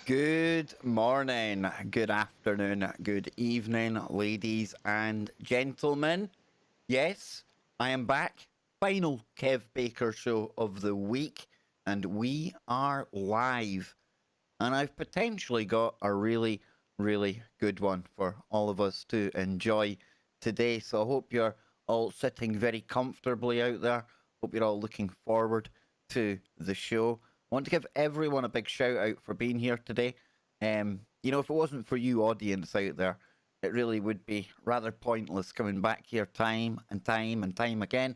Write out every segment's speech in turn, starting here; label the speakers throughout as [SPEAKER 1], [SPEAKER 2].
[SPEAKER 1] Good morning, good afternoon, good evening, ladies and gentlemen. Yes, I am back. Final Kev Baker show of the week, and we are live. And I've potentially got a really, really good one for all of us to enjoy today. So I hope you're all sitting very comfortably out there. Hope you're all looking forward to the show. I want to give everyone a big shout out for being here today. If it wasn't for you, audience out there, it really would be rather pointless coming back here time and time and time again.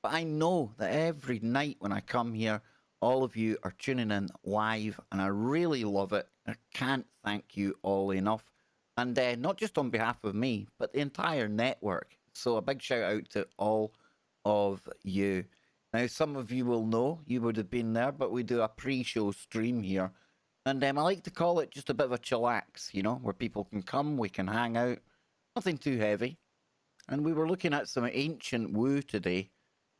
[SPEAKER 1] But I know that every night when I come here, all of you are tuning in live, and I really love it. I can't thank you all enough. And not just on behalf of me, but the entire network. So a big shout out to all of you. Now, some of you will know, you would have been there, but we do a pre-show stream here. And I like to call it just a bit of a chillax, where people can come, we can hang out. Nothing too heavy. And we were looking at some ancient woo today.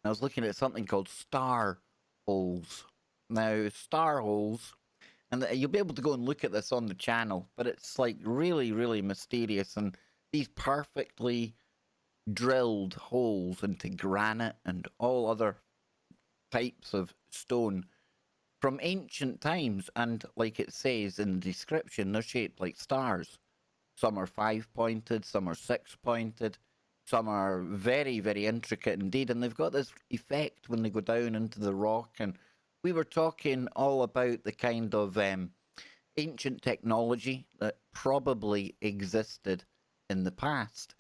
[SPEAKER 1] I was looking at something called star holes. Now, star holes, and you'll be able to go and look at this on the channel, but it's like really, really mysterious. And these perfectly drilled holes into granite and all other types of stone from ancient times. And like it says in the description, they're shaped like stars. Some are 5-pointed, some are 6-pointed. Some are very, very intricate indeed, and they've got this effect when they go down into the rock. And we were talking all about the kind of ancient technology that probably existed in the past.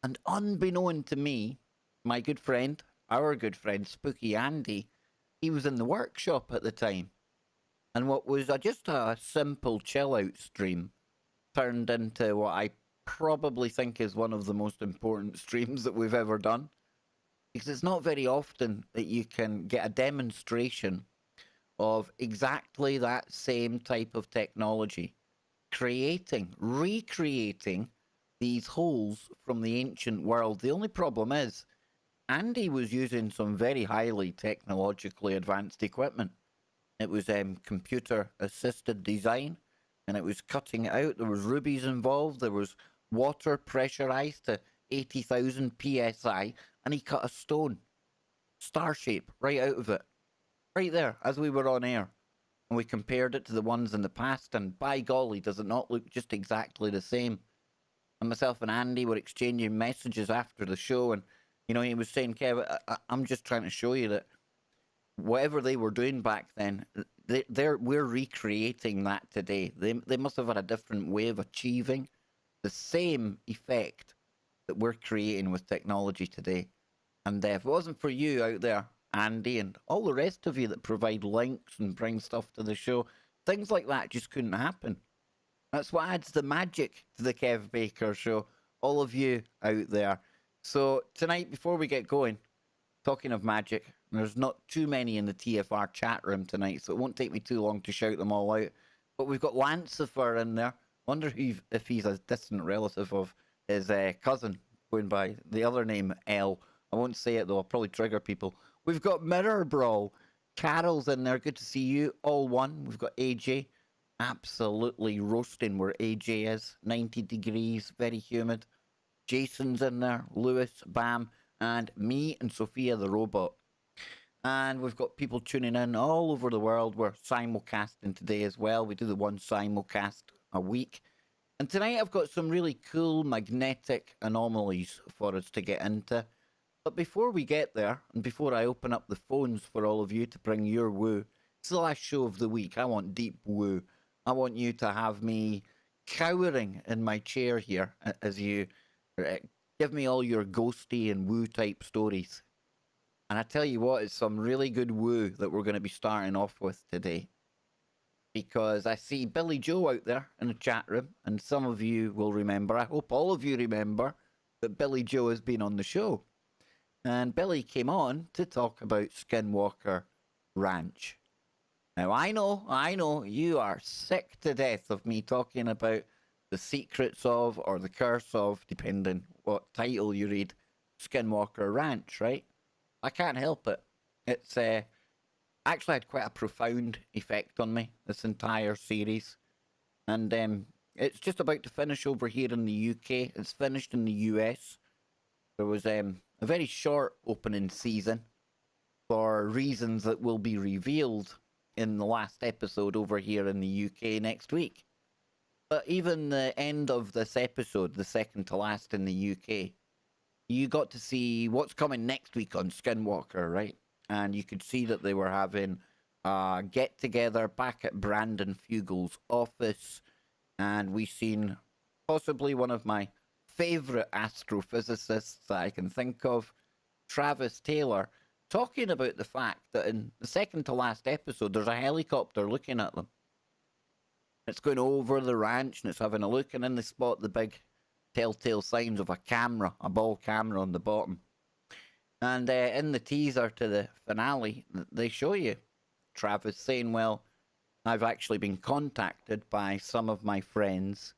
[SPEAKER 1] And unbeknown to me, my good friend, our good friend, Spooky Andy, he was in the workshop at the time. And what was just a simple chill-out stream turned into what I probably think is one of the most important streams that we've ever done, because it's not very often that you can get a demonstration of exactly that same type of technology, recreating these holes from the ancient world. The only problem is Andy was using some very highly technologically advanced equipment. It was computer assisted design, and it was cutting it out. There was rubies involved, there was water pressurized to 80,000 psi, and he cut a stone, star shape, right out of it, right there, as we were on air. And we compared it to the ones in the past, and by golly, does it not look just exactly the same? And myself and Andy were exchanging messages after the show, and, he was saying, Kev, I'm just trying to show you that whatever they were doing back then, we're recreating that today. They must have had a different way of achieving the same effect that we're creating with technology today. And if it wasn't for you out there, Andy, and all the rest of you that provide links and bring stuff to the show, things like that just couldn't happen. That's what adds the magic to the Kev Baker show, all of you out there. So tonight, before we get going, talking of magic, there's not too many in the TFR chat room tonight, so it won't take me too long to shout them all out. But we've got Lancifer in there. Wonder if he's a distant relative of his cousin, going by the other name L. I won't say it though, I'll probably trigger people. We've got Mirror Brawl. Carol's in there, good to see you. All one. We've got AJ. Absolutely roasting where AJ is. 90 degrees, very humid. Jason's in there. Lewis, Bam, and me and Sophia the robot. And we've got people tuning in all over the world. We're simulcasting today as well. We do the one simulcast a week. And tonight I've got some really cool magnetic anomalies for us to get into. But before we get there, and before I open up the phones for all of you to bring your woo, it's the last show of the week. I want deep woo. I want you to have me cowering in my chair here as you give me all your ghosty and woo type stories. And I tell you what, it's some really good woo that we're going to be starting off with today. Because I see Billy Joe out there in the chat room, and some of you will remember, I hope all of you remember, that Billy Joe has been on the show. And Billy came on to talk about Skinwalker Ranch. Now, I know, you are sick to death of me talking about the secrets of, or the curse of, depending what title you read, Skinwalker Ranch, right? I can't help it. It's actually had quite a profound effect on me, this entire series. And it's just about to finish over here in the UK. It's finished in the US. There was a very short opening season for reasons that will be revealed in the last episode over here in the UK next week. But even the end of this episode, the second to last in the UK, you got to see what's coming next week on Skinwalker, right? And you could see that they were having a get together back at Brandon Fugel's office, and we seen possibly one of my favorite astrophysicists that I can think of, Travis Taylor, talking about the fact that in the second to last episode, there's a helicopter looking at them. It's going over the ranch and it's having a look, and then they spot the big telltale signs of a camera, a ball camera on the bottom. And in the teaser to the finale, they show you Travis saying, well, I've actually been contacted by some of my friends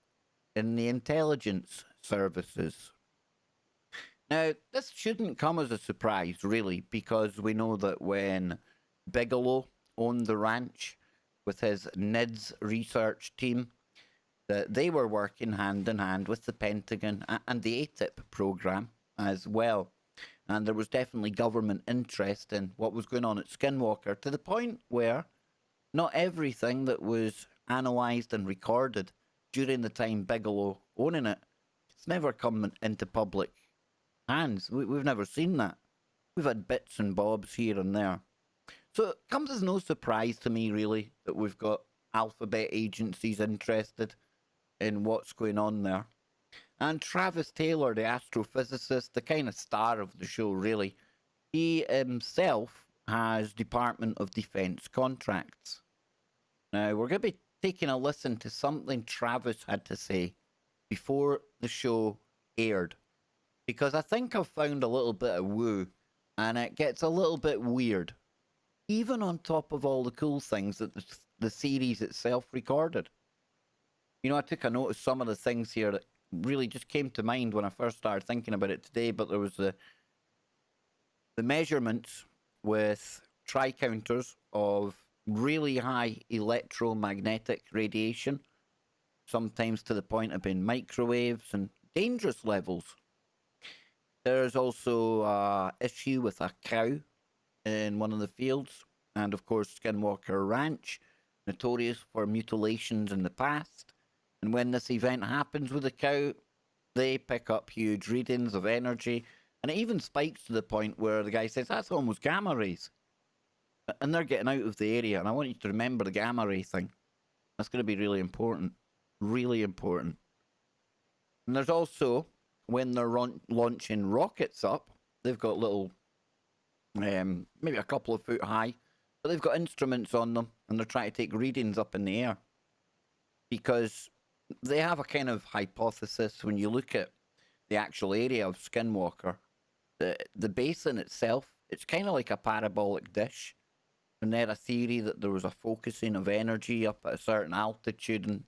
[SPEAKER 1] in the intelligence services. Now, this shouldn't come as a surprise, really, because we know that when Bigelow owned the ranch with his NIDS research team, that they were working hand in hand with the Pentagon and the ATIP program as well. And there was definitely government interest in what was going on at Skinwalker, to the point where not everything that was analysed and recorded during the time Bigelow owning it, it's never come into public hands. We've never seen that. We've had bits and bobs here and there. So it comes as no surprise to me, really, that we've got alphabet agencies interested in what's going on there. And Travis Taylor, the astrophysicist, the kind of star of the show, really, he himself has Department of Defense contracts. Now, we're going to be taking a listen to something Travis had to say before the show aired, because I think I've found a little bit of woo, and it gets a little bit weird, even on top of all the cool things that the series itself recorded. You know, I took a note of some of the things here that really just came to mind when I first started thinking about it today, but there was the measurements with tri-counters of really high electromagnetic radiation, sometimes to the point of being microwaves and dangerous levels. There's also an issue with a cow in one of the fields, and of course Skinwalker Ranch, notorious for mutilations in the past. And when this event happens with the cow, they pick up huge readings of energy, and it even spikes to the point where the guy says, that's almost gamma rays. And they're getting out of the area, and I want you to remember the gamma ray thing. That's going to be really important. Really important. And there's also, when they're launching rockets up, they've got little, maybe a couple of foot high, but they've got instruments on them, and they're trying to take readings up in the air. Because they have a kind of hypothesis when you look at the actual area of Skinwalker. The basin itself, it's kind of like a parabolic dish. And they had a theory that there was a focusing of energy up at a certain altitude, and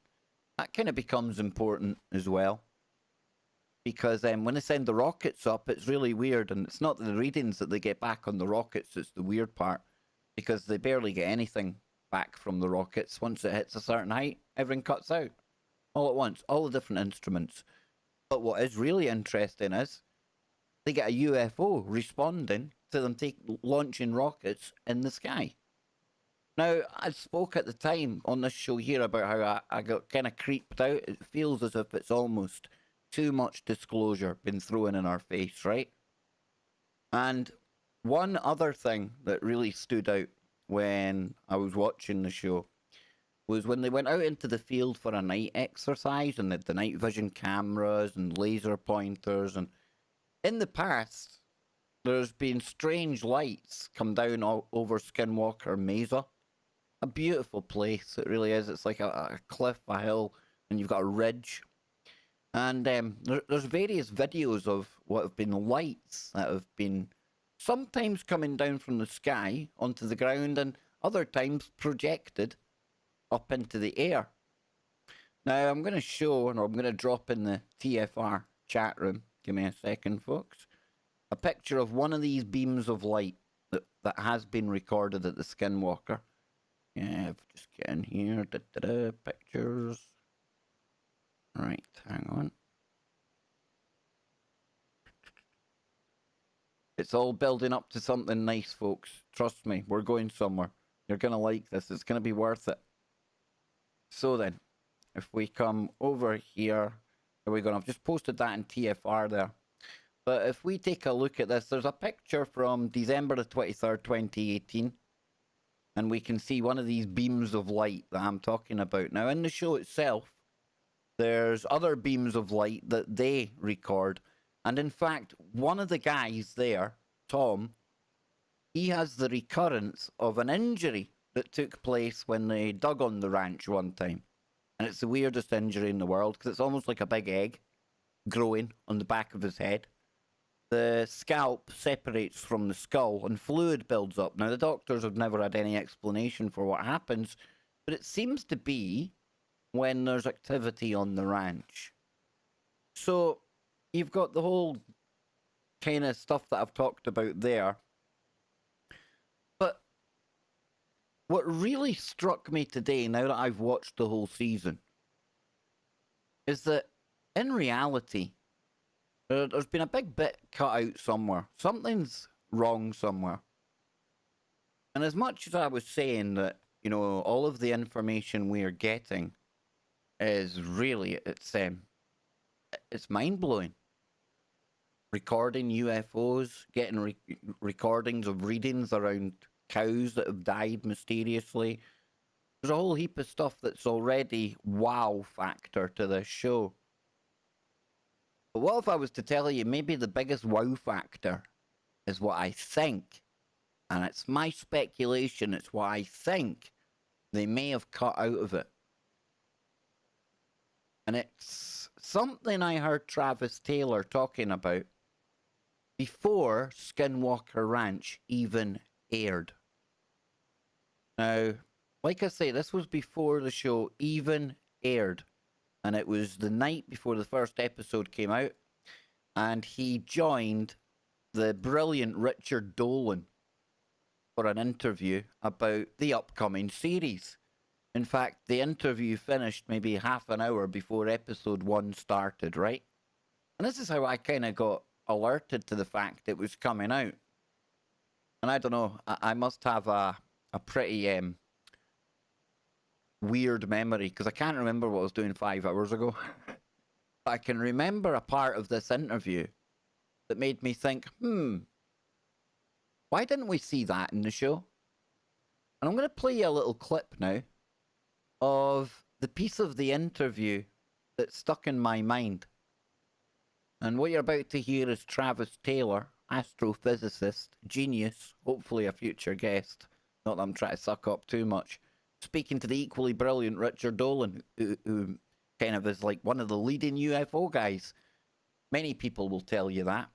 [SPEAKER 1] that kind of becomes important as well. Because when they send the rockets up, it's really weird, and it's not the readings that they get back on the rockets that's the weird part, because they barely get anything back from the rockets. Once it hits a certain height, everything cuts out. All at once, all the different instruments. But what is really interesting is they get a UFO responding to them launching rockets in the sky. Now, I spoke at the time on this show here about how I got kind of creeped out. It feels as if it's almost too much disclosure been thrown in our face, right? And one other thing that really stood out when I was watching the show was when they went out into the field for a night exercise, and the night vision cameras and laser pointers. And in the past, there's been strange lights come down over Skinwalker Mesa. A beautiful place, it really is. It's like a cliff, a hill, and you've got a ridge. And there's various videos of what have been lights that have been sometimes coming down from the sky onto the ground, and other times projected up into the air. Now, I'm going to show, and I'm going to drop in the TFR chat room, give me a second, folks, a picture of one of these beams of light that has been recorded at the Skinwalker. Yeah, just get in here, pictures. Right, hang on. It's all building up to something nice, folks. Trust me, we're going somewhere. You're going to like this. It's going to be worth it. So then, if we come over here, there we go. I've just posted that in TFR there. But if we take a look at this, there's a picture from December the 23rd, 2018. And we can see one of these beams of light that I'm talking about. Now, in the show itself, there's other beams of light that they record. And in fact, one of the guys there, Tom, he has the recurrence of an injury that took place when they dug on the ranch one time. And it's the weirdest injury in the world because it's almost like a big egg growing on the back of his head. The scalp separates from the skull and fluid builds up. Now, the doctors have never had any explanation for what happens, but it seems to be when there's activity on the ranch. So, you've got the whole kind of stuff that I've talked about there. But what really struck me today, now that I've watched the whole season, is that in reality, there's been a big bit cut out somewhere. Something's wrong somewhere. And as much as I was saying that, you know, all of the information we are getting is really, it's mind-blowing. Recording UFOs, getting recordings of readings around cows that have died mysteriously. There's a whole heap of stuff that's already wow factor to this show. But what if I was to tell you maybe the biggest wow factor is what I think, and it's my speculation, it's what I think they may have cut out of it. And it's something I heard Travis Taylor talking about before Skinwalker Ranch even aired. Now, like I say, this was before the show even aired. And it was the night before the first episode came out. And he joined the brilliant Richard Dolan for an interview about the upcoming series. In fact, the interview finished maybe half an hour before episode 1 started, right? And this is how I kind of got alerted to the fact it was coming out. And I don't know, I must have a pretty weird memory because I can't remember what I was doing 5 hours ago. I can remember a part of this interview that made me think, why didn't we see that in the show? And I'm going to play you a little clip now of the piece of the interview that stuck in my mind. And what you're about to hear is Travis Taylor, astrophysicist, genius, hopefully a future guest. Not that I'm trying to suck up too much. Speaking to the equally brilliant Richard Dolan, who kind of is like one of the leading UFO guys. Many people will tell you that.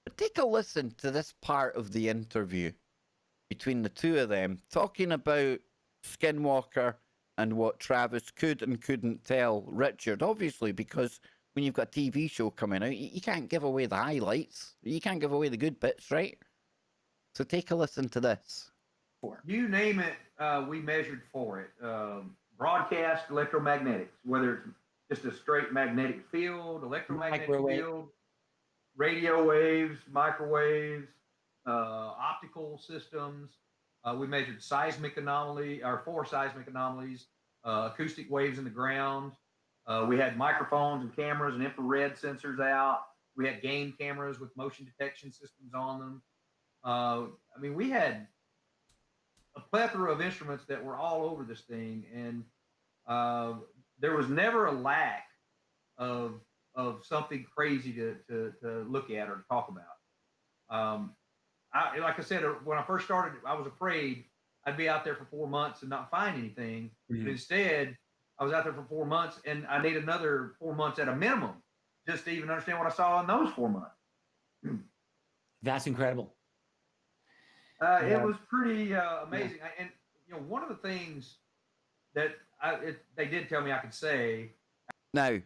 [SPEAKER 1] But take a listen to this part of the interview between the two of them, talking about Skinwalker and what Travis could and couldn't tell Richard, obviously, because when you've got a TV show coming out, you can't give away the highlights. You can't give away the good bits, right? So take a listen to this.
[SPEAKER 2] You name it, we measured for it. Broadcast electromagnetics, whether it's just a straight magnetic field, electromagnetic field, radio waves, microwaves, optical systems. We measured seismic anomaly, or 4 seismic anomalies, acoustic waves in the ground. We had microphones and cameras and infrared sensors out. We had game cameras with motion detection systems on them. I mean, we had a plethora of instruments that were all over this thing, and there was never a lack of something crazy to look at or to talk about. Like I said, when I first started, I was afraid I'd be out there for 4 months and not find anything. Mm-hmm. But instead, I was out there for 4 months, and I need another 4 months at a minimum just to even understand what I saw in those 4 months.
[SPEAKER 3] That's incredible.
[SPEAKER 2] It was pretty amazing. Yeah. And you know, one of the things that they did tell me I could say.
[SPEAKER 1] Now, I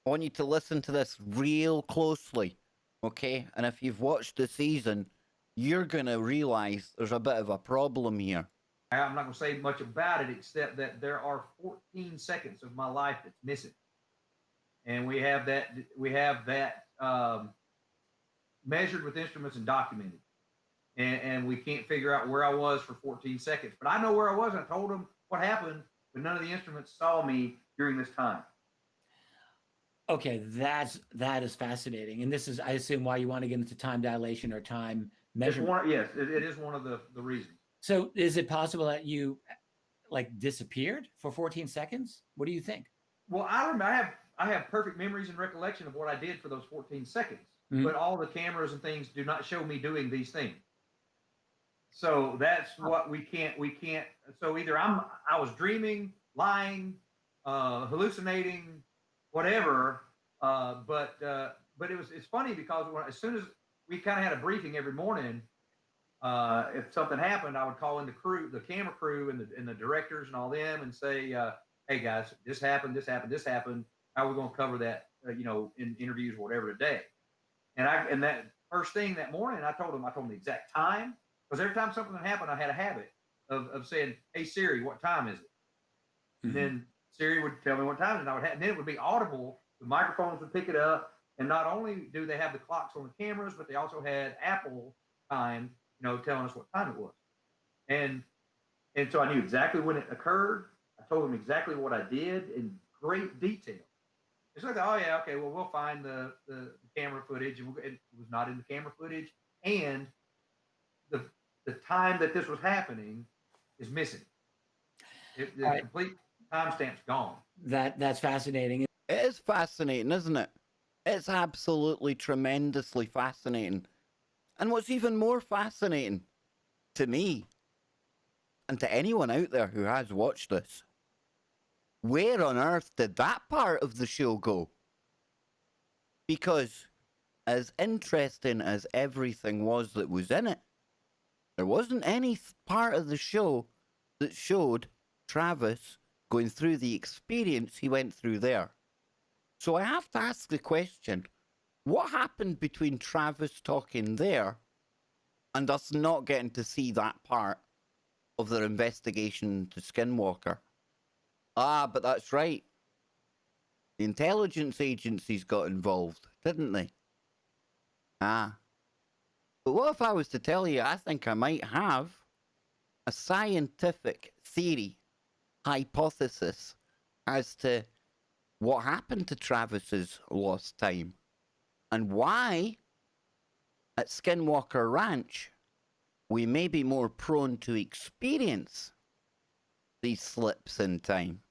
[SPEAKER 1] want you to listen to this real closely, okay? And if you've watched the season, you're going to realize there's a bit of a problem here.
[SPEAKER 2] I'm not going to say much about it, except that there are 14 seconds of my life that's missing. and we have that measured with instruments and documented. And we can't figure out where I was for 14 seconds. But I know where I was. I told them what happened, but none of the instruments saw me during this time.
[SPEAKER 3] Okay, that is fascinating, and this is, I assume, why you want to get into time dilation or time measurement.
[SPEAKER 2] Yes, it is one of the reasons.
[SPEAKER 3] So, is it possible that you like disappeared for 14 seconds? What do you think?
[SPEAKER 2] Well, I have perfect memories and recollection of what I did for those 14 seconds, but all the cameras and things do not show me doing these things. So that's what we can't. So either I was dreaming, lying, hallucinating, whatever. But it's funny because as soon as we kind of had a briefing every morning, if something happened, I would call in the camera crew, and the directors and all them, and say, "Hey guys, this happened. How are we going to cover that? In interviews or whatever today?" And that first thing that morning, I told them the exact time. Because every time something happened, I had a habit of saying, "Hey Siri, what time is it?" And then Siri would tell me what time it is, and and then it would be audible. The microphones would pick it up, and not only do they have the clocks on the cameras, but they also had Apple time, telling us what time it was. And so I knew exactly when it occurred. I told them exactly what I did in great detail. It's like, oh yeah, okay, well we'll find the camera footage, and it was not in the camera footage, and the time that this was happening is missing. The complete timestamp's gone.
[SPEAKER 3] That's fascinating.
[SPEAKER 1] It is fascinating, isn't it? It's absolutely tremendously fascinating. And what's even more fascinating to me, and to anyone out there who has watched this, where on earth did that part of the show go? Because as interesting as everything was that was in it, there wasn't any part of the show that showed Travis going through the experience he went through there. So I have to ask the question, what happened between Travis talking there and us not getting to see that part of their investigation to Skinwalker? Ah, but that's right. The intelligence agencies got involved, didn't they? Ah. But what if I was to tell you I think I might have a scientific theory, hypothesis, as to what happened to Travis's lost time and why at Skinwalker Ranch we may be more prone to experience these slips in time?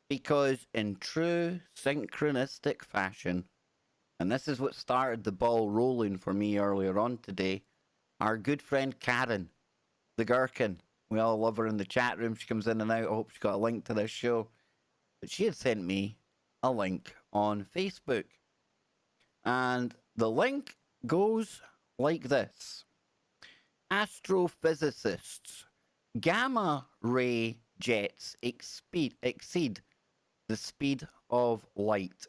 [SPEAKER 1] Because in true synchronistic fashion, and this is what started the ball rolling for me earlier on today, our good friend Karen, the Gherkin, we all love her in the chat room. She comes in and out. I hope she got a link to this show. But she had sent me a link on Facebook. And the link goes like this. Astrophysicists, gamma ray jets exceed the speed of light.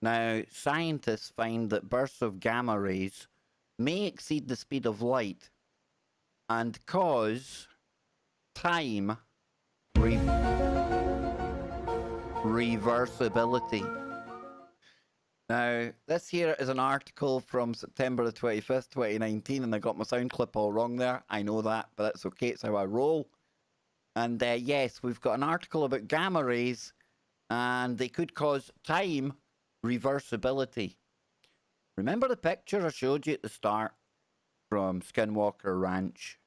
[SPEAKER 1] Now, scientists find that bursts of gamma rays may exceed the speed of light and cause time reversibility. Now, this here is an article from September the 25th, 2019, and I got my sound clip all wrong there. I know that, but that's okay. It's how I roll. And yes, we've got an article about gamma rays, and they could cause time reversibility. Remember the picture I showed you at the start from Skinwalker Ranch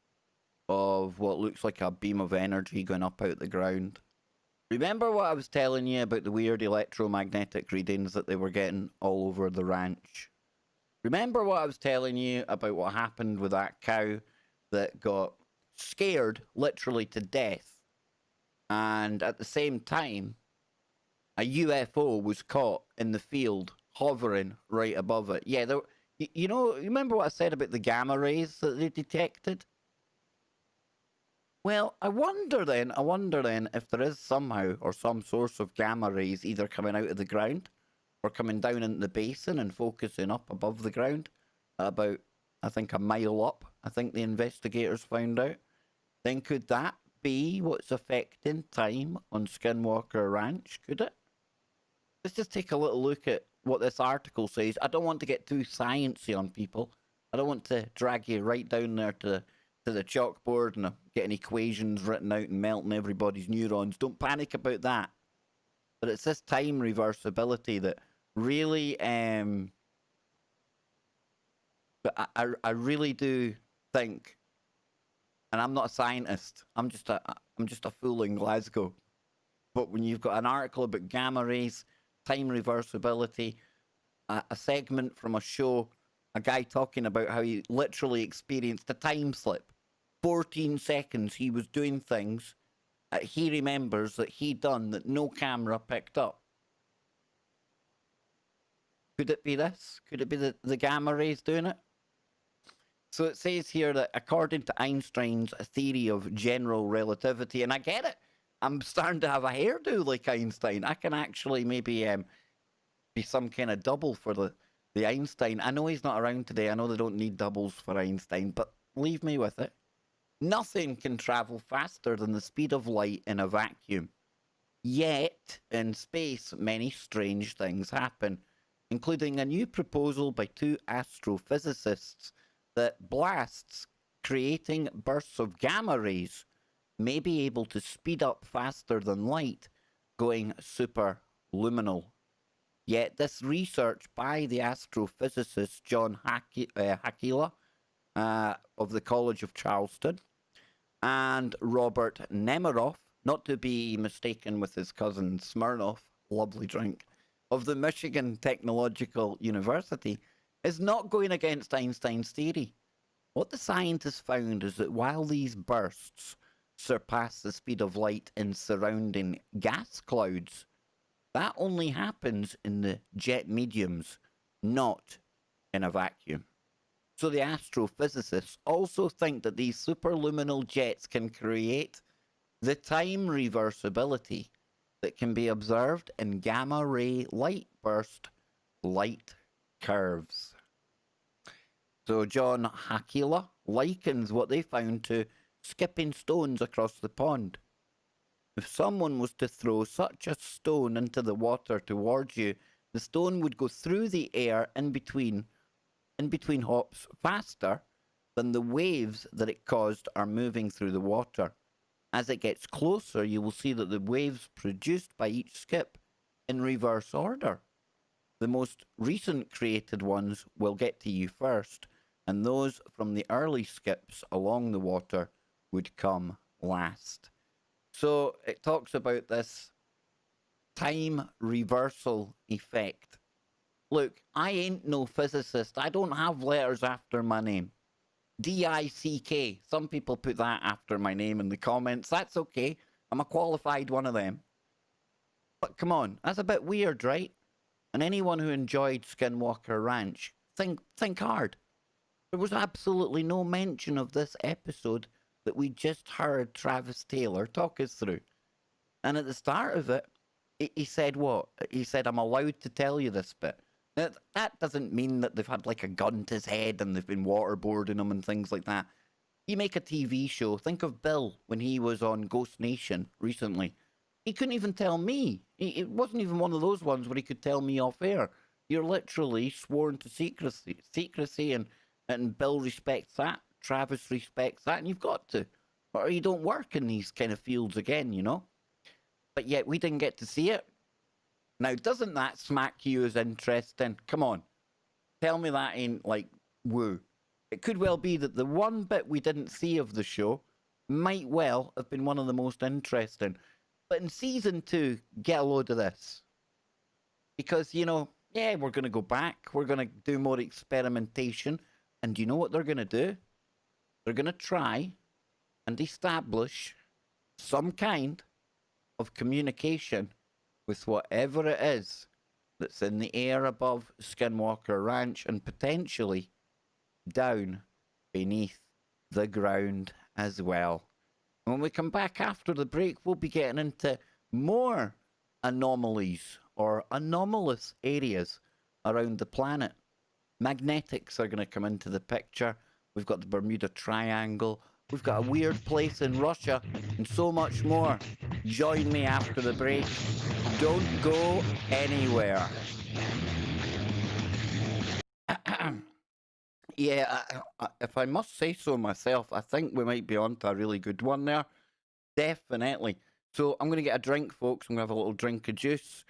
[SPEAKER 1] of what looks like a beam of energy going up out the ground? Remember what I was telling you about the weird electromagnetic readings that they were getting all over the ranch? Remember what I was telling you about what happened with that cow that got scared literally to death, and at the same time a UFO was caught in the field hovering right above it? Yeah, there, you remember what I said about the gamma rays that they detected? Well, I wonder then if there is somehow or some source of gamma rays either coming out of the ground or coming down into the basin and focusing up above the ground about, I think, a mile up, I think the investigators found out. Then could that be what's affecting time on Skinwalker Ranch? Could it? let's just take a little look at what this article says. I don't want to get too sciencey on people. I don't want to drag you right down there to the chalkboard and getting equations written out and melting everybody's neurons. Don't panic about that. But it's this time reversibility that really, but I really do think, and I'm not a scientist. I'm just a fool in Glasgow. But when you've got an article about gamma rays, time reversibility, a segment from a show, a guy talking about how he literally experienced a time slip. 14 seconds he was doing things he remembers that he done that no camera picked up. Could it be this? Could it be the gamma rays doing it? So it says here that according to Einstein's theory of general relativity, and I get it, I'm starting to have a hairdo like Einstein. I can actually maybe be some kind of double for the Einstein. I know he's not around today. I know they don't need doubles for Einstein, but leave me with it. Nothing can travel faster than the speed of light in a vacuum. Yet, in space, many strange things happen, including a new proposal by two astrophysicists that blasts creating bursts of gamma rays may be able to speed up faster than light, going superluminal. Yet this research by the astrophysicist John Hakila of the College of Charleston and Robert Nemiroff, not to be mistaken with his cousin Smirnoff, lovely drink, of the Michigan Technological University, is not going against Einstein's theory. What the scientists found is that while these bursts surpass the speed of light in surrounding gas clouds, that only happens in the jet mediums, not in a vacuum. So the astrophysicists also think that these superluminal jets can create the time reversibility that can be observed in gamma ray light burst light curves. So John Hakila likens what they found to skipping stones across the pond. If someone was to throw such a stone into the water towards you, the stone would go through the air in between hops faster than the waves that it caused are moving through the water. As it gets closer, you will see that the waves produced by each skip in reverse order. The most recent created ones will get to you first, and those from the early skips along the water would come last. So it talks about this time reversal effect. Look, I ain't no physicist. I don't have letters after my name. D-I-C-K. Some people put that after my name in the comments. That's okay. I'm a qualified one of them. But come on, that's a bit weird, right? And anyone who enjoyed Skinwalker Ranch, think hard. There was absolutely no mention of this episode that we just heard Travis Taylor talk us through. And at the start of it, he said what? He said, I'm allowed to tell you this bit. Now, that doesn't mean that they've had like a gun to his head and they've been waterboarding him and things like that. You make a TV show. Think of Bill when he was on Ghost Nation recently. He couldn't even tell me. It wasn't even one of those ones where he could tell me off air. You're literally sworn to secrecy, and Bill respects that. Travis respects that, and you've got to. Or you don't work in these kind of fields again, you know? But yet we didn't get to see it. Now, doesn't that smack you as interesting? Come on. Tell me that ain't like woo. It could well be that the one bit we didn't see of the show might well have been one of the most interesting. But in season 2, get a load of this. Because, you know, yeah, we're going to go back. We're going to do more experimentation. And do you know what they're going to do? They're going to try and establish some kind of communication with whatever it is that's in the air above Skinwalker Ranch and potentially down beneath the ground as well. And when we come back after the break, we'll be getting into more anomalies or anomalous areas around the planet. Magnetics are going to come into the picture. We've got the Bermuda Triangle, We've got a weird place in Russia, and so much more. Join me after the break. Don't go anywhere. Yeah, if I must say so myself, I think we might be on to a really good one there. Definitely. So I'm going to get a drink, folks. I'm going to have a little drink of juice.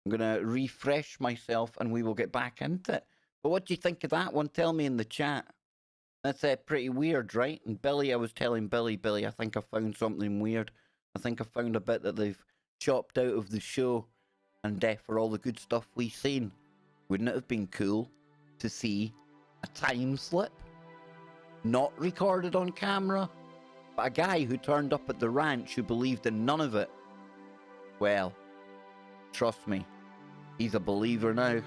[SPEAKER 1] I'm going to refresh myself, and we will get back into it. But what do you think of that one? Tell me in the chat. That's pretty weird, right? And Billy, I was telling Billy, I think I found something weird. I think I found a bit that they've chopped out of the show. And for all the good stuff we've seen, wouldn't it have been cool to see a time slip? Not recorded on camera, but a guy who turned up at the ranch who believed in none of it. Well, trust me, he's a believer now.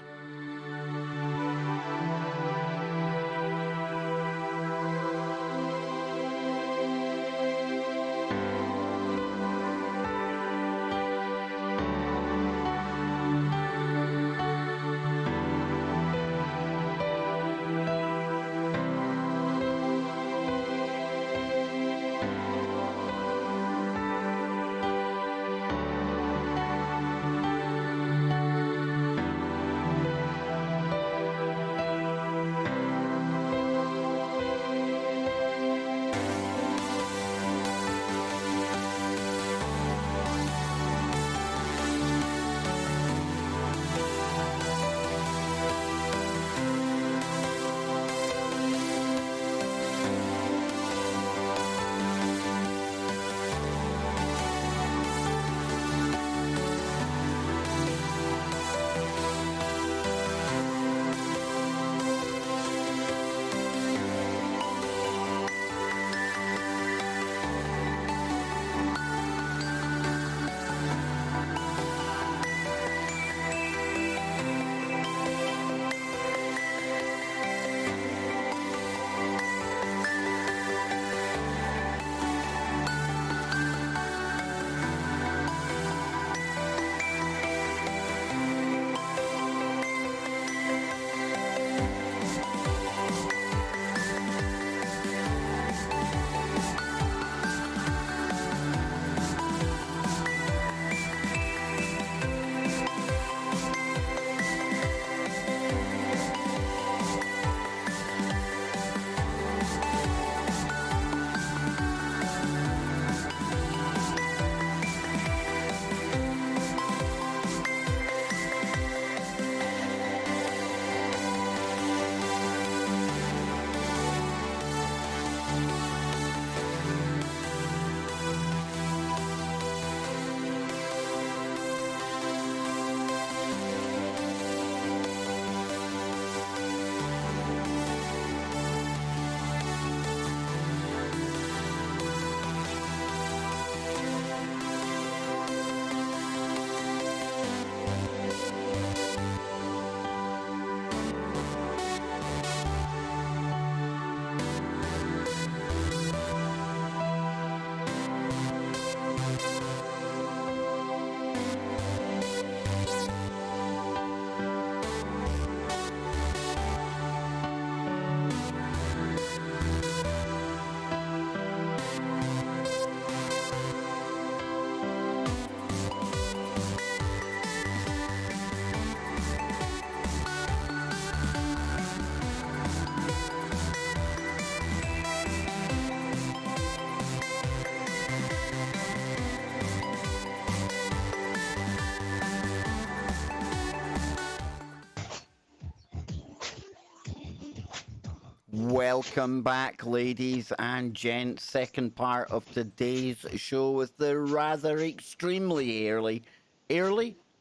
[SPEAKER 1] Welcome back, ladies and gents. Second part of today's show with the rather extremely early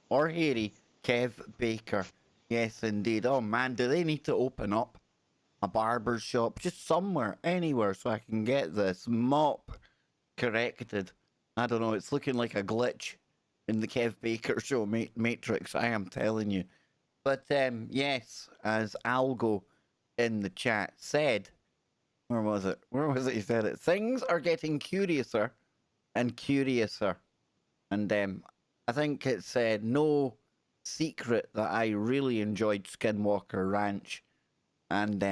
[SPEAKER 1] or hairy Kev Baker. Yes, indeed. Oh man, do they need to open up a barber shop just somewhere, anywhere, so I can get this mop corrected? I don't know. It's looking like a glitch in the Kev Baker show matrix. I am telling you. But yes, as Algo in the chat said, where was it? He said it. Things are getting curiouser and curiouser. And I think it's no secret that I really enjoyed Skinwalker Ranch. And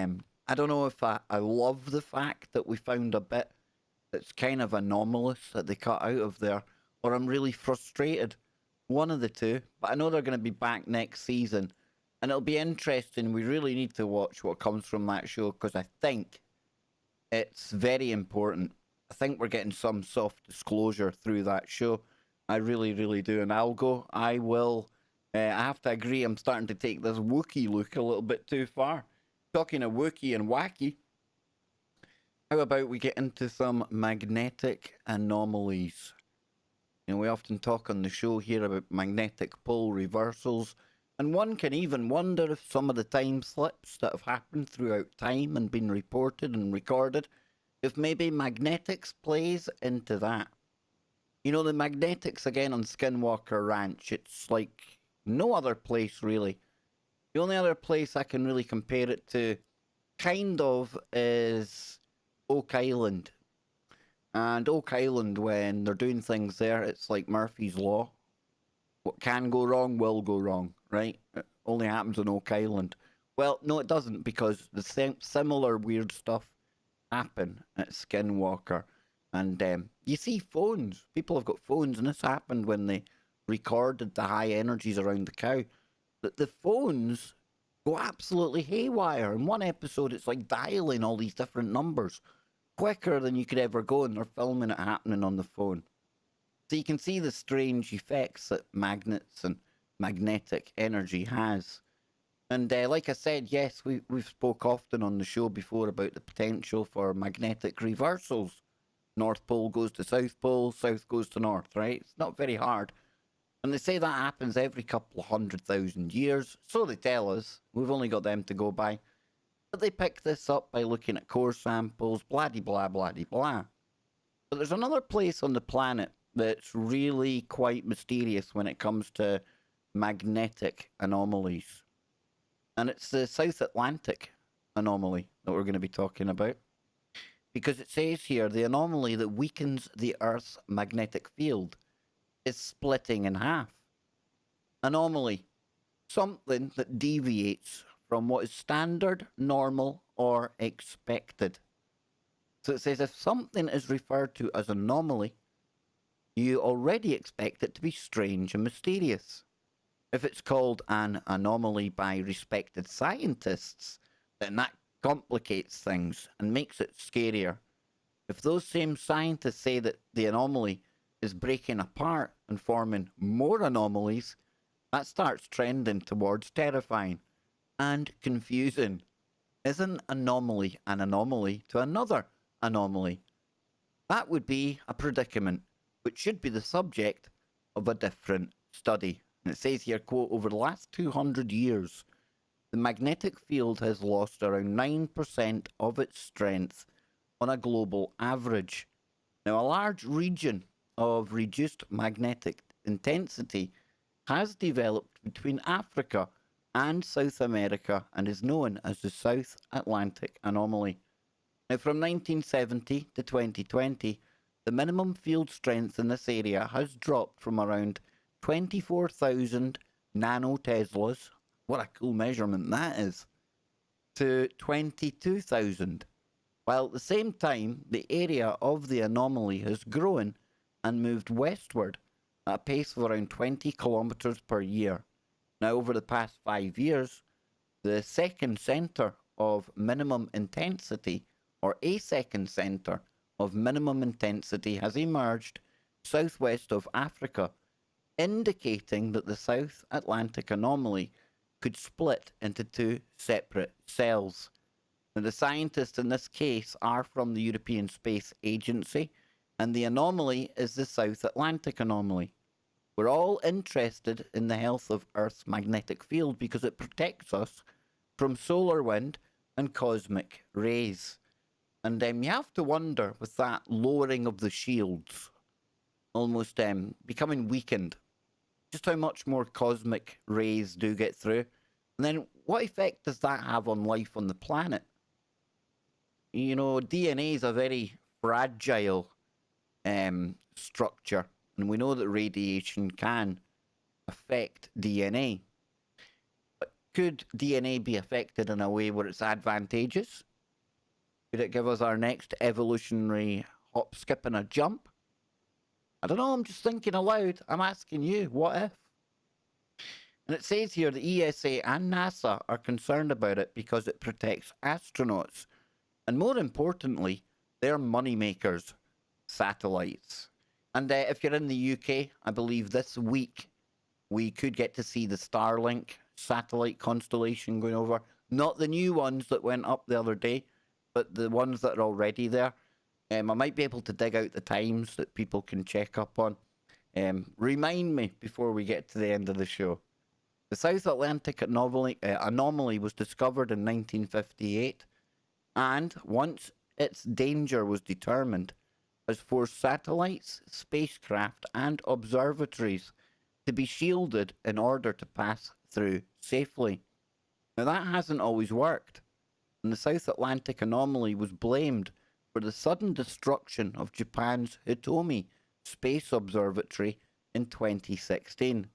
[SPEAKER 1] I don't know if I love the fact that we found a bit that's kind of anomalous that they cut out of there, or I'm really frustrated. One of the two. But I know they're going to be back next season, and it'll be interesting. We really need to watch what comes from that show because I think it's very important. I think we're getting some soft disclosure through that show. I really, really do. And I will. I have to agree, I'm starting to take this Wookiee look a little bit too far. Talking of Wookiee and wacky, how about we get into some magnetic anomalies? You know, we often talk on the show here about magnetic pole reversals, and one can even wonder if some of the time slips that have happened throughout time and been reported and recorded, if maybe magnetics plays into that. You know, the magnetics again on Skinwalker Ranch, it's like no other place really. The only other place I can really compare it to, kind of, is Oak Island. And Oak Island, when they're doing things there, it's like Murphy's Law. What can go wrong will go wrong, right? It only happens on Oak Island. Well, no, it doesn't, because the similar weird stuff happen at Skinwalker. And you see phones. People have got phones, and this happened when they recorded the high energies around the cow. That the phones go absolutely haywire. In one episode, it's like dialing all these different numbers quicker than you could ever go, and they're filming it happening on the phone. So you can see the strange effects that magnets and magnetic energy has. And like I said, yes, we've spoke often on the show before about the potential for magnetic reversals. North Pole goes to South Pole, South goes to North, right? It's not very hard. And they say that happens every couple of 100,000 years. So they tell us. We've only got them to go by. But they pick this up by looking at core samples, blah-de-blah, blah-de-blah. But there's another place on the planet that's really quite mysterious when it comes to magnetic anomalies. And it's the South Atlantic anomaly that we're going to be talking about. Because it says here, the anomaly that weakens the Earth's magnetic field is splitting in half. Anomaly, something that deviates from what is standard, normal, or expected. So it says if something is referred to as anomaly, you already expect it to be strange and mysterious. If it's called an anomaly by respected scientists, then that complicates things and makes it scarier. If those same scientists say that the anomaly is breaking apart and forming more anomalies, that starts trending towards terrifying and confusing. Is an anomaly an anomaly to another anomaly? That would be a predicament, which should be the subject of a different study. And it says here, quote, over the last 200 years, the magnetic field has lost around 9% of its strength on a global average. Now, a large region of reduced magnetic intensity has developed between Africa and South America and is known as the South Atlantic Anomaly. Now, from 1970 to 2020, the minimum field strength in this area has dropped from around 24,000 nanoteslas, what a cool measurement that is, to 22,000. While at the same time, the area of the anomaly has grown and moved westward at a pace of around 20 kilometers per year. Now, over the past 5 years, the second center of minimum intensity, or a second center of minimum intensity, has emerged southwest of Africa, indicating that the South Atlantic anomaly could split into two separate cells. Now, the scientists in this case are from the European Space Agency, and the anomaly is the South Atlantic anomaly. We're all interested in the health of Earth's magnetic field because it protects us from solar wind and cosmic rays. And you have to wonder, with that lowering of the shields, almost becoming weakened, just how much more cosmic rays do get through. And then what effect does that have on life on the planet? You know, DNA is a very fragile structure, and we know that radiation can affect DNA. But could DNA be affected in a way where it's advantageous? Could it give us our next evolutionary hop, skip, and a jump? I don't know, I'm just thinking aloud. I'm asking you, what if? And it says here the ESA and NASA are concerned about it because it protects astronauts. And more importantly, they're moneymakers, satellites. And if you're in the UK, I believe this week we could get to see the Starlink satellite constellation going over. Not the new ones that went up the other day, but the ones that are already there. I might be able to dig out the times that people can check up on. Remind me before we get to the end of the show. The South Atlantic anomaly was discovered in 1958, and once its danger was determined, has forced satellites, spacecraft, and observatories to be shielded in order to pass through safely. Now, that hasn't always worked, and the South Atlantic anomaly was blamed for the sudden destruction of Japan's Hitomi Space Observatory in 2016.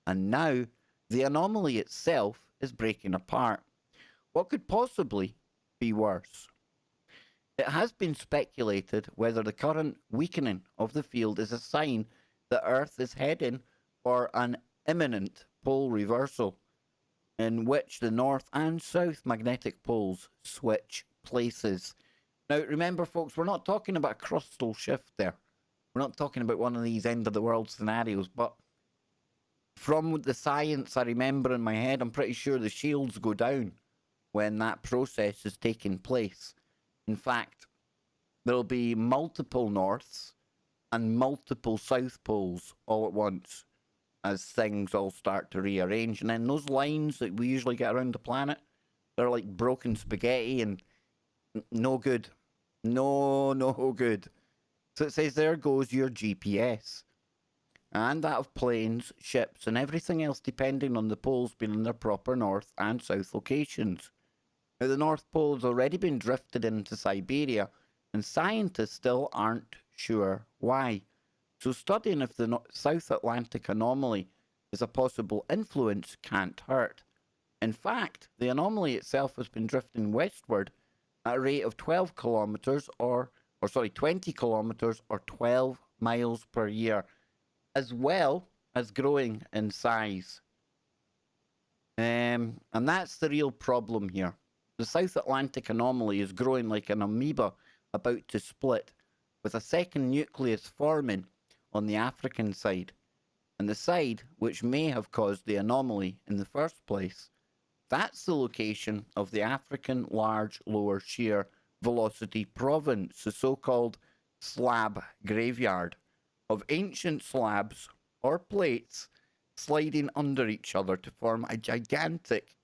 [SPEAKER 1] And now, the anomaly itself is breaking apart. What could possibly be worse? It has been speculated whether the current weakening of the field is a sign that Earth is heading for an imminent pole reversal, in which the north and south magnetic poles switch places. Now, remember, folks, we're not talking about a crustal shift there. We're not talking about one of these end-of-the-world scenarios, but from the science I remember in my head, I'm pretty sure the shields go down when that process is taking place. In fact, there'll be multiple norths and multiple south poles all at once as things all start to rearrange. And then those lines that we usually get around the planet, they're like broken spaghetti and no good. No good. So it says, there goes your GPS. And that of planes, ships, and everything else depending on the poles being in their proper north and south locations. Now, the North Pole has already been drifted into Siberia, and scientists still aren't sure why. So studying if the South Atlantic anomaly is a possible influence can't hurt. In fact, the anomaly itself has been drifting westward at a rate of 20 kilometers or 12 miles per year, as well as growing in size. And that's the real problem here. The South Atlantic anomaly is growing like an amoeba about to split, with a second nucleus forming on the African side. And the side which may have caused the anomaly in the first place, that's the location of the African Large Lower Shear Velocity Province, the so-called slab graveyard of ancient slabs or plates sliding under each other to form a gigantic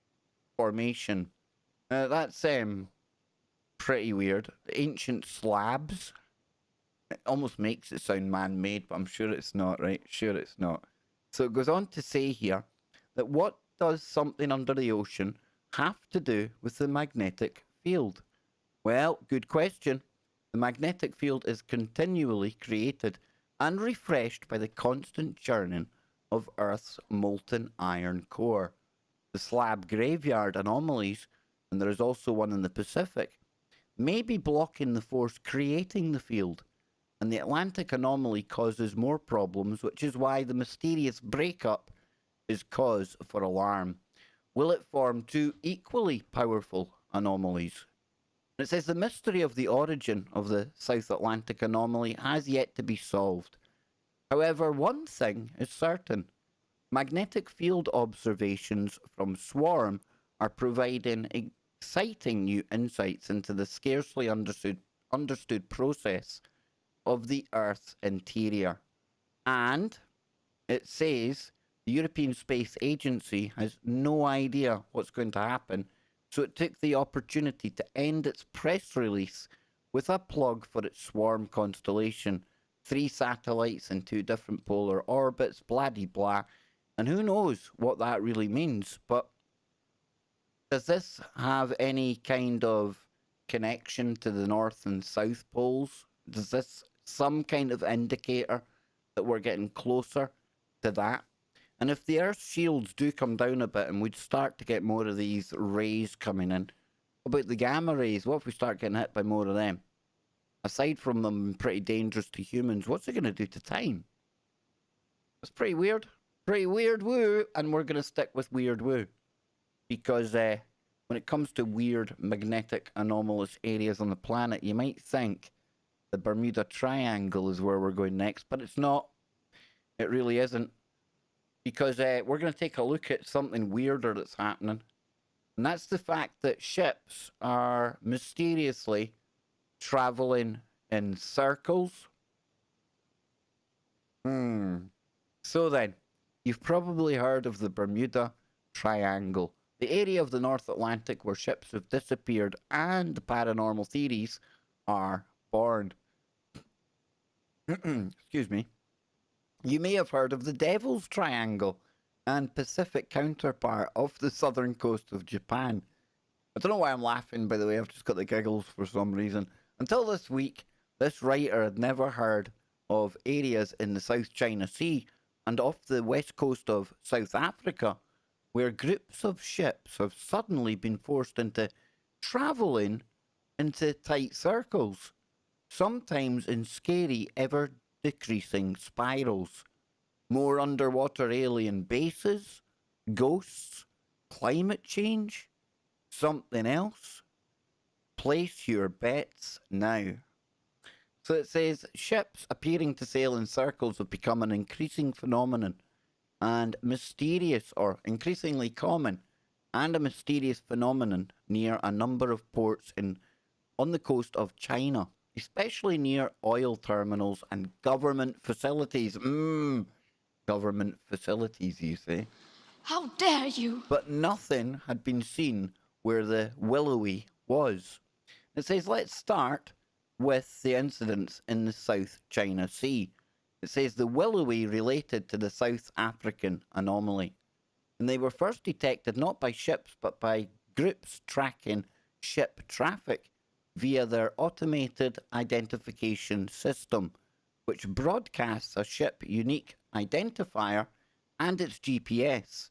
[SPEAKER 1] formation. That's pretty weird. Ancient slabs. It almost makes it sound man-made, but I'm sure it's not, right? Sure it's not. So it goes on to say here that what does something under the ocean have to do with the magnetic field? Well, good question. The magnetic field is continually created and refreshed by the constant churning of Earth's molten iron core. The slab graveyard anomalies, and there is also one in the Pacific, may be blocking the force creating the field, and the Atlantic anomaly causes more problems, which is why the mysterious breakup is cause for alarm. Will it form two equally powerful anomalies? It says the mystery of the origin of the South Atlantic anomaly has yet to be solved. However, one thing is certain. Magnetic field observations from SWARM are providing exciting new insights into the scarcely understood process of the Earth's interior. And it says the European Space Agency has no idea what's going to happen, so it took the opportunity to end its press release with a plug for its SWARM constellation. 3 satellites in 2 different polar orbits, blah-de-blah. And who knows what that really means, but does this have any kind of connection to the North and South poles? Does this some kind of indicator that we're getting closer to that? And if the Earth's shields do come down a bit and we'd start to get more of these rays coming in, what about the gamma rays? What if we start getting hit by more of them? aside from them pretty dangerous to humans, what's it going to do to time? It's pretty weird. Pretty weird woo. And we're going to stick with weird woo. Because when it comes to weird magnetic anomalous areas on the planet, you might think the Bermuda Triangle is where we're going next, but it's not. It really isn't. Because we're going to take a look at something weirder that's happening. And that's the fact that ships are mysteriously traveling in circles. So then, you've probably heard of the Bermuda Triangle, the area of the North Atlantic where ships have disappeared and the paranormal theories are born. Excuse me. You may have heard of the Devil's Triangle and Pacific counterpart of the southern coast of Japan. I don't know why I'm laughing, by the way, I've just got the giggles for some reason. Until this week, this writer had never heard of areas in the South China Sea and off the west coast of South Africa where groups of ships have suddenly been forced into travelling into tight circles, sometimes in scary, ever-decreasing spirals. More underwater alien bases, ghosts, climate change, something else? Place your bets now. So it says, ships appearing to sail in circles have become an increasing phenomenon and mysterious, or increasingly common, and a mysterious phenomenon near a number of ports on the coast of China, especially near oil terminals and government facilities. Government facilities, you say?
[SPEAKER 4] How dare you?
[SPEAKER 1] But nothing had been seen where the willowy was. It says, let's start with the incidents in the South China Sea. It says the willowy related to the South African anomaly. And they were first detected not by ships, but by groups tracking ship traffic via their automated identification system, which broadcasts a ship unique identifier and its GPS,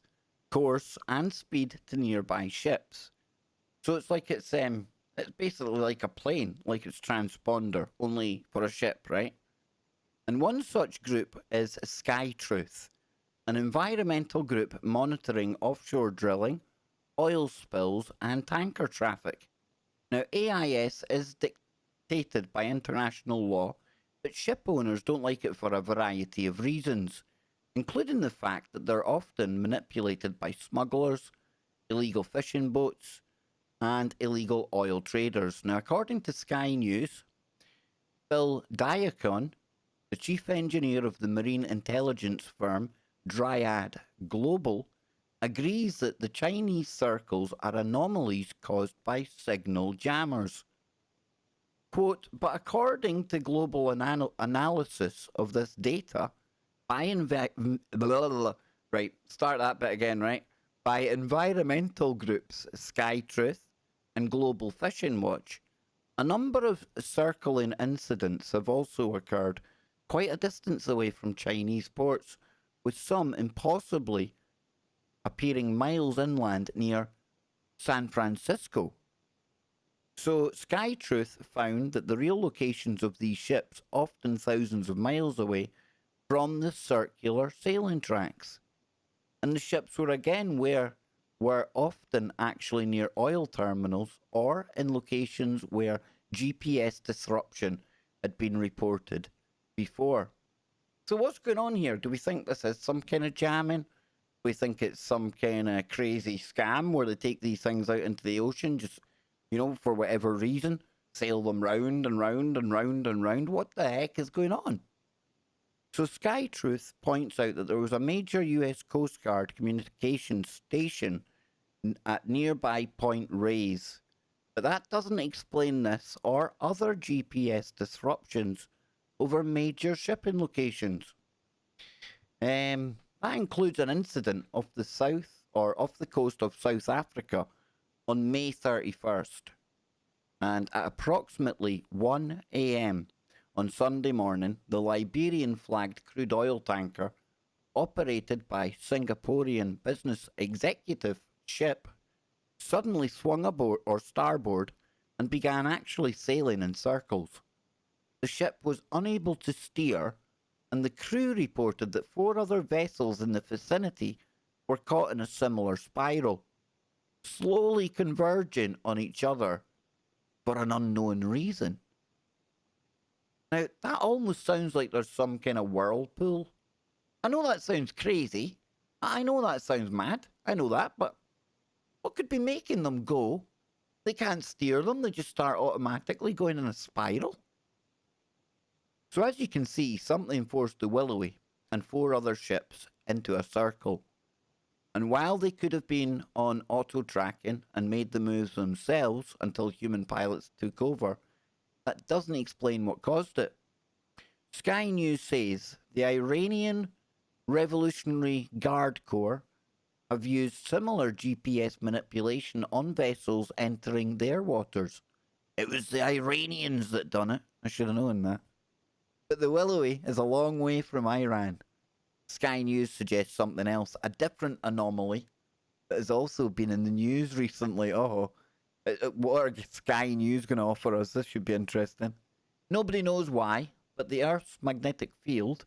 [SPEAKER 1] course, and speed to nearby ships. So it's like it's basically like a plane, like it's transponder, only for a ship, right? And one such group is SkyTruth, an environmental group monitoring offshore drilling, oil spills, and tanker traffic. Now, AIS is dictated by international law, but ship owners don't like it for a variety of reasons, including the fact that they're often manipulated by smugglers, illegal fishing boats, and illegal oil traders. Now, according to Sky News, Phil Diacon, the chief engineer of the marine intelligence firm Dryad Global, agrees that the Chinese circles are anomalies caused by signal jammers. Quote, but according to global analysis of this data, by by environmental groups SkyTruth and Global Fishing Watch, a number of circling incidents have also occurred quite a distance away from Chinese ports, with some impossibly appearing miles inland near San Francisco. So SkyTruth found that the real locations of these ships, often thousands of miles away from the circular sailing tracks. And the ships were often actually near oil terminals or in locations where GPS disruption had been reported before. So what's going on here? Do we think this is some kind of jamming? Do we think it's some kind of crazy scam where they take these things out into the ocean just, for whatever reason, sail them round and round and round and round? What the heck is going on? So SkyTruth points out that there was a major US Coast Guard communications station at nearby Point Reyes, but that doesn't explain this or other GPS disruptions over major shipping locations. That includes an incident off the coast of South Africa on May 31st, and at approximately 1 a.m. on Sunday morning, the Liberian-flagged crude oil tanker, operated by Singaporean business executive ship, suddenly swung aboard or starboard and began actually sailing in circles. the ship was unable to steer, and the crew reported that 4 other vessels in the vicinity were caught in a similar spiral, slowly converging on each other for an unknown reason. Now, that almost sounds like there's some kind of whirlpool. I know that sounds crazy. I know that sounds mad. I know that, but what could be making them go? They can't steer them, they just start automatically going in a spiral. So as you can see, something forced the Willowy and 4 other ships into a circle. And while they could have been on auto-tracking and made the moves themselves until human pilots took over, that doesn't explain what caused it. Sky News says the Iranian Revolutionary Guard Corps have used similar GPS manipulation on vessels entering their waters. It was the Iranians that done it. I should have known that. But the Willowy is a long way from Iran. Sky News suggests something else, a different anomaly that has also been in the news recently. What are Sky News going to offer us? This should be interesting. Nobody knows why, but the Earth's magnetic field,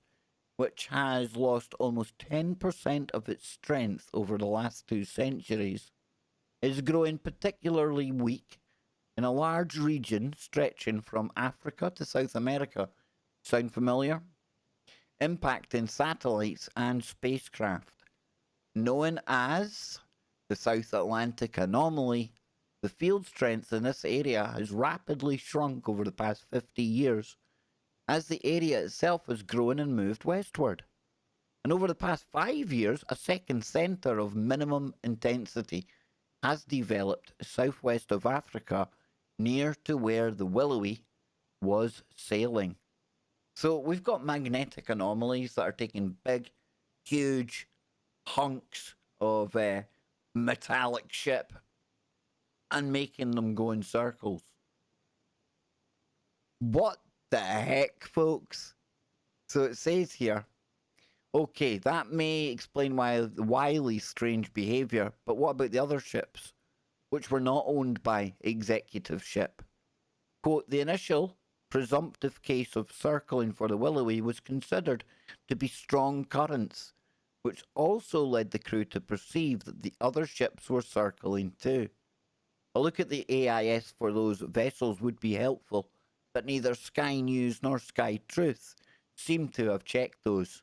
[SPEAKER 1] which has lost almost 10% of its strength over the last 2 centuries, is growing particularly weak in a large region stretching from Africa to South America. Sound familiar? Impacting satellites and spacecraft. Known as the South Atlantic Anomaly, the field strength in this area has rapidly shrunk over the past 50 years as the area itself has grown and moved westward. And over the past 5 years, a second centre of minimum intensity has developed southwest of Africa near to where the Willowy was sailing. So we've got magnetic anomalies that are taking big, huge hunks of metallic ship and making them go in circles. What the heck, folks? So it says here, okay, that may explain why the Wiley's strange behaviour, but what about the other ships, which were not owned by executive ship? Quote, the initial presumptive case of circling for the Willowy was considered to be strong currents, which also led the crew to perceive that the other ships were circling too. A look at the AIS for those vessels would be helpful, but neither Sky News nor Sky Truth seem to have checked those.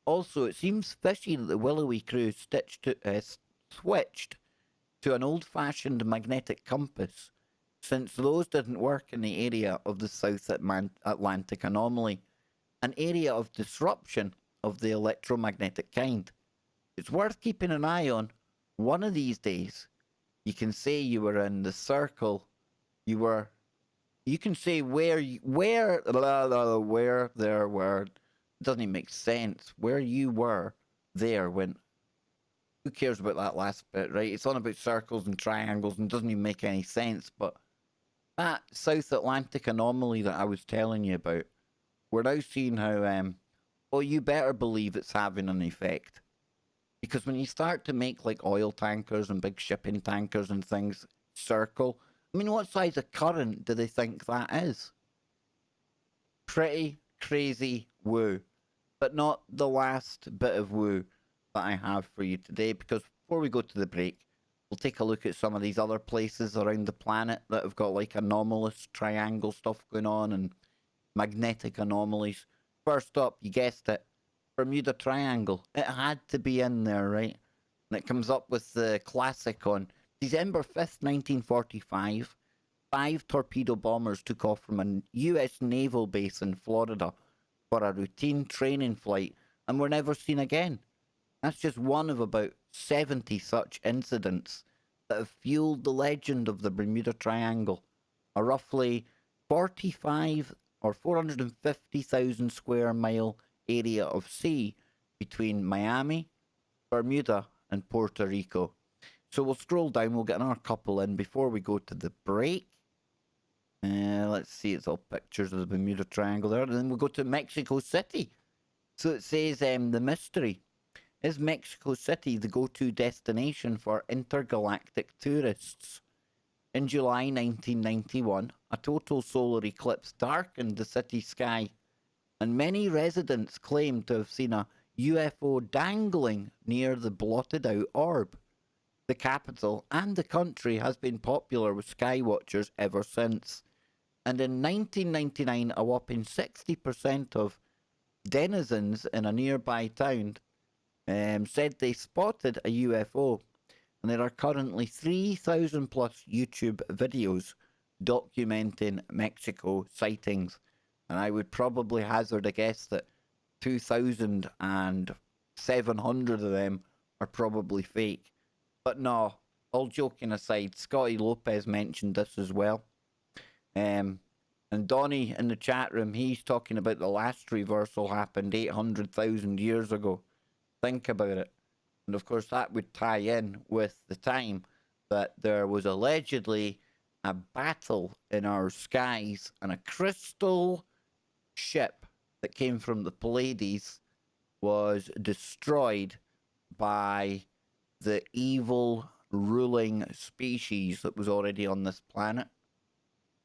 [SPEAKER 1] Also, it seems fishy that the Willowy crew switched to an old-fashioned magnetic compass, since those didn't work in the area of the South Atlantic Anomaly, an area of disruption of the electromagnetic kind. It's worth keeping an eye on. One of these days, you can say you were in the circle. You can say where there were. It doesn't even make sense. Where you were there when. Who cares about that last bit, right? It's on about circles and triangles and doesn't even make any sense, but that South Atlantic anomaly that I was telling you about, we're now seeing how, you better believe it's having an effect. Because when you start to make like oil tankers and big shipping tankers and things circle, I mean, what size of current do they think that is? Pretty crazy woo. But not the last bit of woo that I have for you today, because before we go to the break, we'll take a look at some of these other places around the planet that have got like anomalous triangle stuff going on and magnetic anomalies. First up, you guessed it, Bermuda Triangle. It had to be in there, right? And it comes up with the classic on December 5th, 1945. 5 torpedo bombers took off from a US naval base in Florida for a routine training flight and were never seen again. That's just one of about 70 such incidents that have fueled the legend of the Bermuda Triangle, a roughly 45 or 450,000 square mile area of sea between Miami, Bermuda, and Puerto Rico. So we'll scroll down, we'll get another couple in before we go to the break. Let's see, it's all pictures of the Bermuda Triangle there. And then we'll go to Mexico City. So it says the mystery. Is Mexico City the go-to destination for intergalactic tourists? In July 1991, a total solar eclipse darkened the city sky, and many residents claimed to have seen a UFO dangling near the blotted out orb. The capital and the country has been popular with skywatchers ever since. And in 1999, a whopping 60% of denizens in a nearby town said they spotted a UFO. And there are currently 3,000 plus YouTube videos documenting Mexico sightings. And I would probably hazard a guess that 2,700 of them are probably fake. But no, all joking aside, Scotty Lopez mentioned this as well. And Donnie in the chat room, he's talking about the last reversal happened 800,000 years ago. Think about it. And of course, that would tie in with the time that there was allegedly a battle in our skies and a crystal ship that came from the Pleiades was destroyed by the evil ruling species that was already on this planet.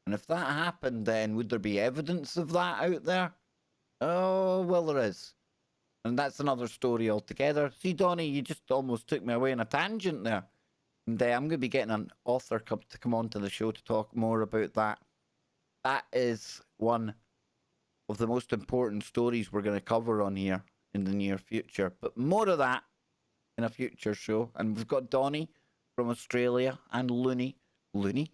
[SPEAKER 1] And if that happened, then would there be evidence of that out there? Oh, well, there is. And that's another story altogether. See, Donnie, you just almost took me away on a tangent there. And I'm going to be getting an author to come onto the show to talk more about that. That is one of the most important stories we're going to cover on here in the near future. But more of that in a future show. And we've got Donnie from Australia and Looney. Looney?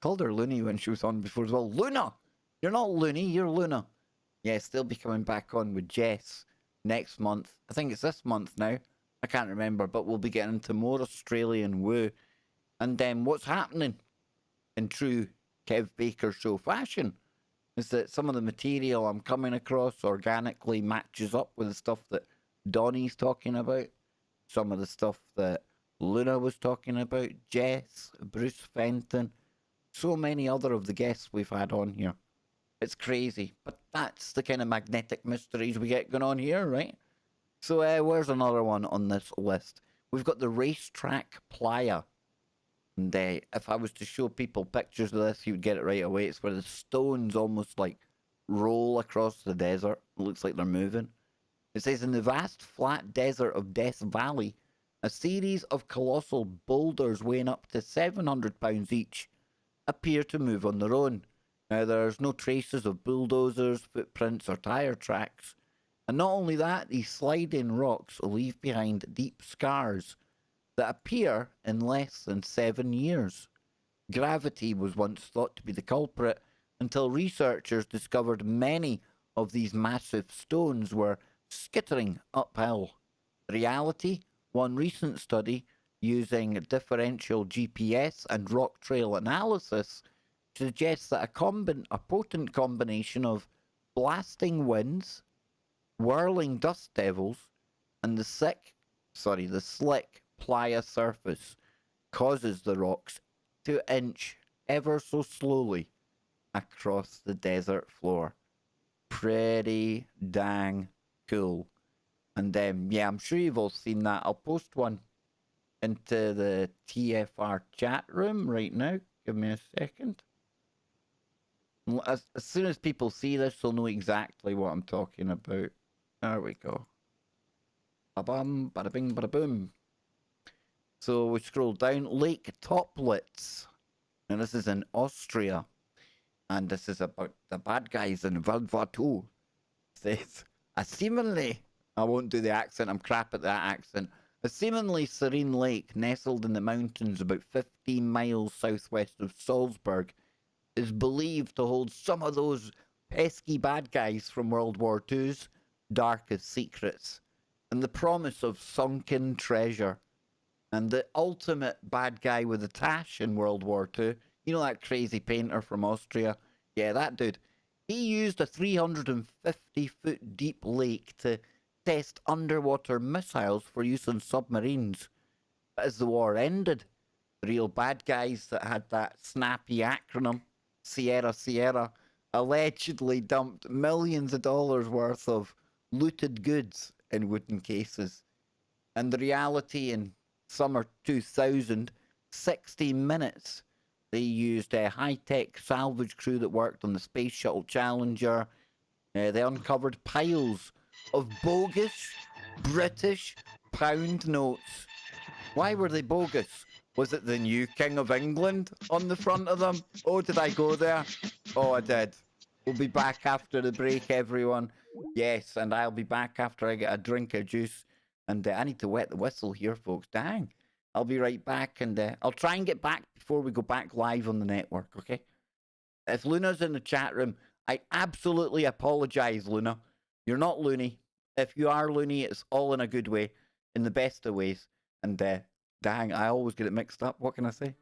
[SPEAKER 1] Called her Looney when she was on before as well. Luna! You're not Looney, you're Luna. Yes, they'll be coming back on with Jess next month. I think it's this month now. I can't remember, but we'll be getting into more Australian woo. And then what's happening in true Kev Baker show fashion is that some of the material I'm coming across organically matches up with the stuff that Donnie's talking about. Some of the stuff that Luna was talking about, Jess, Bruce Fenton, so many other of the guests we've had on here. It's crazy, but that's the kind of magnetic mysteries we get going on here, right? So where's another one on this list? We've got the racetrack playa. And if I was to show people pictures of this, you would get it right away. It's where the stones almost like roll across the desert. It looks like they're moving. It says, in the vast flat desert of Death Valley, a series of colossal boulders weighing up to 700 pounds each appear to move on their own. Now, there's no traces of bulldozers, footprints, or tire tracks. And not only that, these sliding rocks leave behind deep scars that appear in less than 7 years. Gravity was once thought to be the culprit until researchers discovered many of these massive stones were skittering uphill. Reality, one recent study using differential GPS and rock trail analysis suggests that a potent combination of blasting winds, whirling dust devils, and the slick playa surface causes the rocks to inch ever so slowly across the desert floor. Pretty dang cool. And yeah, I'm sure you've all seen that. I'll post one into the TFR chat room right now. Give me a second. As soon as people see this, they'll know exactly what I'm talking about. There we go. Ba-bum, bada-bing, bada-boom. So we scroll down. Lake Toplitz. And this is in Austria. And this is about the bad guys in World War II. Says, I won't do the accent, I'm crap at that accent. A seemingly serene lake nestled in the mountains about 15 miles southwest of Salzburg is believed to hold some of those pesky bad guys from World War II's darkest secrets, and the promise of sunken treasure. And the ultimate bad guy with a tash in World War II, you know that crazy painter from Austria? Yeah, that dude. He used a 350-foot deep lake to test underwater missiles for use on submarines. But as the war ended, the real bad guys that had that snappy acronym, Sierra Sierra, allegedly dumped millions of dollars worth of looted goods in wooden cases. And the reality in summer 2000, 60 minutes, They used a high-tech salvage crew that worked on the Space Shuttle Challenger. They uncovered piles of bogus British pound notes. Why were they bogus? Was it the new King of England on the front of them? Oh, did I go there? Oh, I did. We'll be back after the break, everyone. Yes, and I'll be back after I get a drink of juice. And I need to wet the whistle here, folks. Dang. I'll be right back, and I'll try and get back before we go back live on the network, okay? If Luna's in the chat room, I absolutely apologize, Luna. You're not loony. If you are loony, it's all in a good way, in the best of ways. And dang, I always get it mixed up. What can I say?